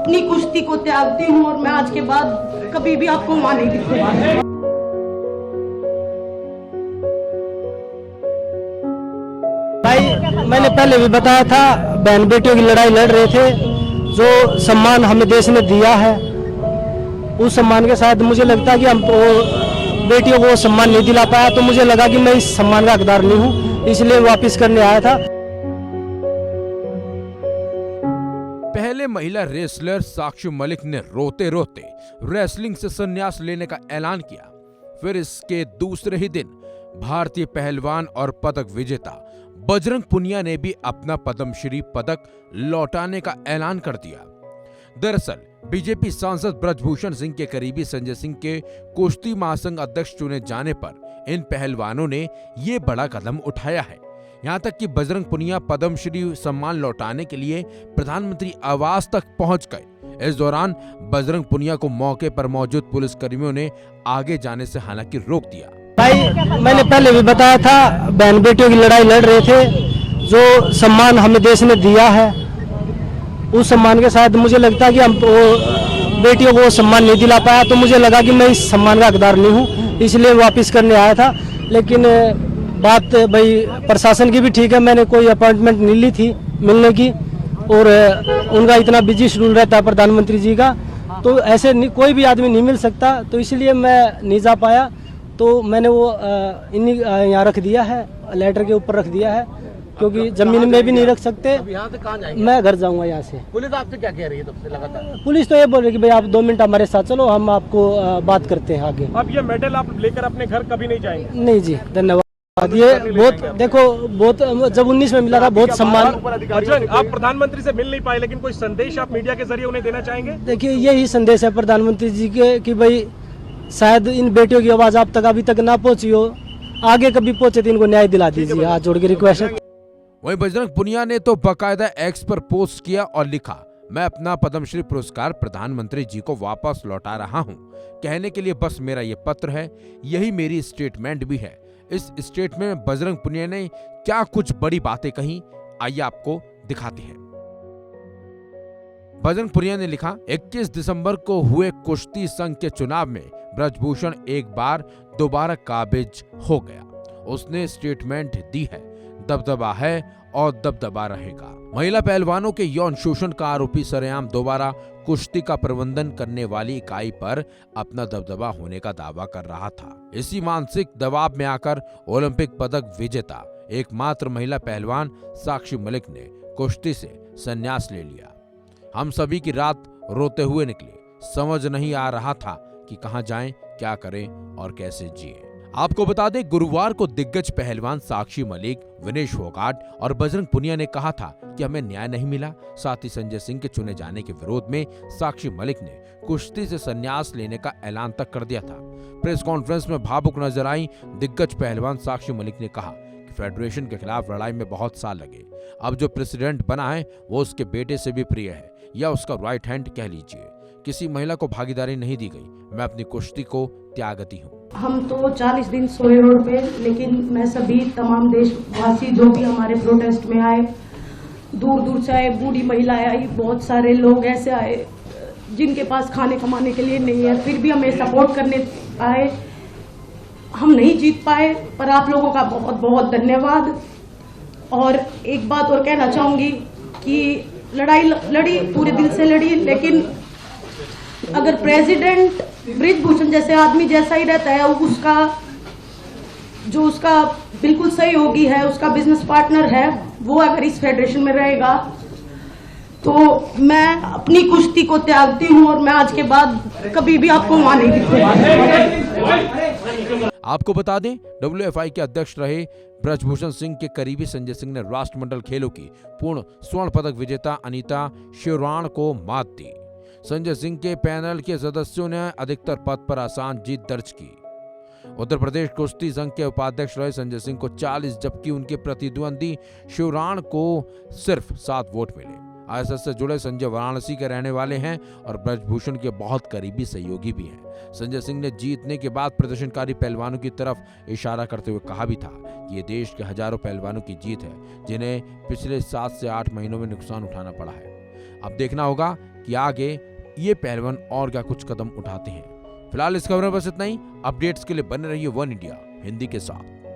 अपनी कुश्ती को त्यागती हूँ और मैं आज के बाद कभी भी आपको वहां नहीं दिखूंगा। भाई मैंने पहले भी बताया था, बहन बेटियों की लड़ाई लड़ रहे थे। जो सम्मान हमें देश ने दिया है, उस सम्मान के साथ मुझे लगता है कि हम बेटियों को सम्मान नहीं दिला पाया, तो मुझे लगा कि मैं इस सम्मान का हकदार नहीं हूँ, इसलिए वापस करने आया था। पहले महिला रेसलर साक्षी मलिक ने रोते रोते रेसलिंग से संन्यास लेने का ऐलान किया। फिर इसके दूसरे ही दिन भारतीय पहलवान और पदक विजेता बजरंग पुनिया ने भी अपना पद्मश्री पदक लौटाने का ऐलान कर दिया। दरअसल बीजेपी सांसद ब्रजभूषण सिंह के करीबी संजय सिंह के कुश्ती महासंघ अध्यक्ष चुने जाने पर इन पहलवानों ने ये बड़ा कदम उठाया है। यहाँ तक कि बजरंग पुनिया पद्मश्री सम्मान लौटाने के लिए प्रधानमंत्री आवास तक पहुंच गए। इस दौरान बजरंग पुनिया को मौके पर मौजूद पुलिस कर्मियों ने आगे जाने से हालांकि रोक दिया। भाई मैंने पहले भी बताया था, बहन बेटियों की लड़ाई लड़ रहे थे। जो सम्मान हमें देश ने दिया है, उस सम्मान के साथ मुझे लगता है कि हम बेटियों को सम्मान नहीं दिला पाया, तो मुझे लगा कि मैं इस सम्मान का हकदार नहीं हूँ, इसलिए वापस करने आया था। लेकिन बात भाई प्रशासन की भी ठीक है, मैंने कोई अपॉइंटमेंट नहीं ली थी मिलने की, और उनका इतना बिजी शेड्यूल रहता है प्रधानमंत्री जी का, तो ऐसे कोई भी आदमी नहीं मिल सकता, तो इसलिए मैं नहीं जा पाया। तो मैंने वो इन्हीं यहाँ रख दिया है, लेटर के ऊपर रख दिया है, क्योंकि जमीन में भी नहीं रख सकते। यहाँ से कहाँ जाएंगे? मैं घर जाऊंगा यहाँ से। पुलिस आपसे क्या कह रही है तब से लगातार? पुलिस तो ये बोल रही है कि भाई आप 2 मिनट हमारे साथ चलो, हम आपको बात करते हैं आगे। अब ये मेडल आप लेकर अपने घर कभी नहीं जाएंगे? नहीं जी, धन्यवाद। ये बहुत देखो, बहुत जब 19 में मिला था, बहुत सम्मान। बजरंग, आप प्रधानमंत्री से मिल नहीं पाए, लेकिन कोई संदेश आप मीडिया के जरिए उन्हें देना चाहेंगे? देखिए यही संदेश है प्रधानमंत्री जी के कि भाई शायद इन बेटियों की आवाज आप तक अभी तक ना पहुंची हो, आगे कभी पहुंचे तो इनको न्याय दिला दीजिए, हाथ जोड़ के रिक्वेस्ट है। वहीं बजरंग पुनिया ने तो बाकायदा एक्स पर पोस्ट किया और लिखा, मैं अपना पद्मश्री पुरस्कार प्रधानमंत्री जी को वापस लौटा रहा हूं। कहने के लिए बस मेरा ये पत्र है, यही मेरी स्टेटमेंट भी है। इस स्टेटमेंट में बजरंग पुनिया ने क्या कुछ बड़ी बातें कही, आइए आपको दिखाते हैं। बजरंग पुनिया ने लिखा, 21 दिसंबर को हुए कुश्ती संघ के चुनाव में ब्रजभूषण एक बार दोबारा काबिज हो गया। उसने स्टेटमेंट दी है, दबदबा है और दबदबा रहेगा। महिला पहलवानों के यौन शोषण का आरोपी सरेआम दोबारा कुश्ती का प्रबंधन करने वाली इकाई पर अपना दबदबा होने का दावा कर रहा था। इसी मानसिक दबाव में आकर ओलंपिक पदक विजेता एकमात्र महिला पहलवान साक्षी मलिक ने कुश्ती से संन्यास ले लिया। हम सभी की रात रोते हुए निकली, समझ नहीं आ रहा था कि कहां जाएं, क्या करें और कैसे जिएं। आपको बता दें, गुरुवार को दिग्गज पहलवान साक्षी मलिक, विनेश फोगाट और बजरंग पुनिया ने कहा था कि हमें न्याय नहीं मिला। साथ ही संजय सिंह के चुने जाने के विरोध में साक्षी मलिक ने कुश्ती से संन्यास लेने का ऐलान तक कर दिया था। प्रेस कॉन्फ्रेंस में भावुक नजर आई दिग्गज पहलवान साक्षी मलिक ने कहा कि फेडरेशन के खिलाफ लड़ाई में बहुत साल लगे, अब जो प्रेसिडेंट बना है वो उसके बेटे से भी प्रिय है, या उसका राइट हैंड कह लीजिए। किसी महिला को भागीदारी नहीं दी गई, मैं अपनी कुश्ती को त्यागती हूँ। हम तो 40 दिन सोए रोड पे, लेकिन मैं सभी तमाम देशवासी जो भी हमारे प्रोटेस्ट में आए, दूर दूर से आए, बूढ़ी महिलाएं आई, बहुत सारे लोग ऐसे आए जिनके पास खाने कमाने के लिए नहीं है, फिर भी हमें सपोर्ट करने आए। हम नहीं जीत पाए, पर आप लोगों का बहुत बहुत धन्यवाद। और एक बात और कहना चाहूंगी कि लड़ाई लड़ी, पूरे दिल से लड़ी, लेकिन अगर प्रेसिडेंट ब्रिजभूषण जैसे आदमी जैसा ही रहता है, उसका बिल्कुल सहयोगी है, उसका बिजनेस पार्टनर है, वो अगर इस फेडरेशन में रहेगा, तो मैं अपनी कुश्ती को त्यागती हूँ और मैं आज के बाद कभी भी आपको वहां नहीं दिखूंगा। आपको बता दें, WFI के अध्यक्ष रहे ब्रजभूषण सिंह के करीबी संजय सिंह ने राष्ट्रमंडल खेलों की पूर्ण स्वर्ण पदक विजेता अनीता शिवराण को मात दी। संजय सिंह के पैनल के सदस्यों ने अधिकतर पद पर आसान जीत दर्ज की। उत्तर प्रदेश कुश्ती संघ के उपाध्यक्ष रहे संजय सिंह को 40, जबकि उनके प्रतिद्वंदी शिवराण को सिर्फ 7 वोट मिले। ISS से जुड़े संजय वाराणसी के रहने वाले हैं और ब्रजभूषण के बहुत करीबी सहयोगी भी हैं। संजय सिंह ने जीतने के बाद प्रदर्शनकारी पहलवानों की तरफ इशारा करते हुए कहा भी था कि ये देश के हजारों पहलवानों की जीत है, जिन्हें पिछले 7 से 8 महीनों में नुकसान उठाना पड़ा है। अब देखना होगा कि आगे ये पहलवान और क्या कुछ कदम उठाते हैं। फिलहाल इस खबर में बस इतना ही। अपडेट्स के लिए बने रहिए वन इंडिया हिंदी के साथ।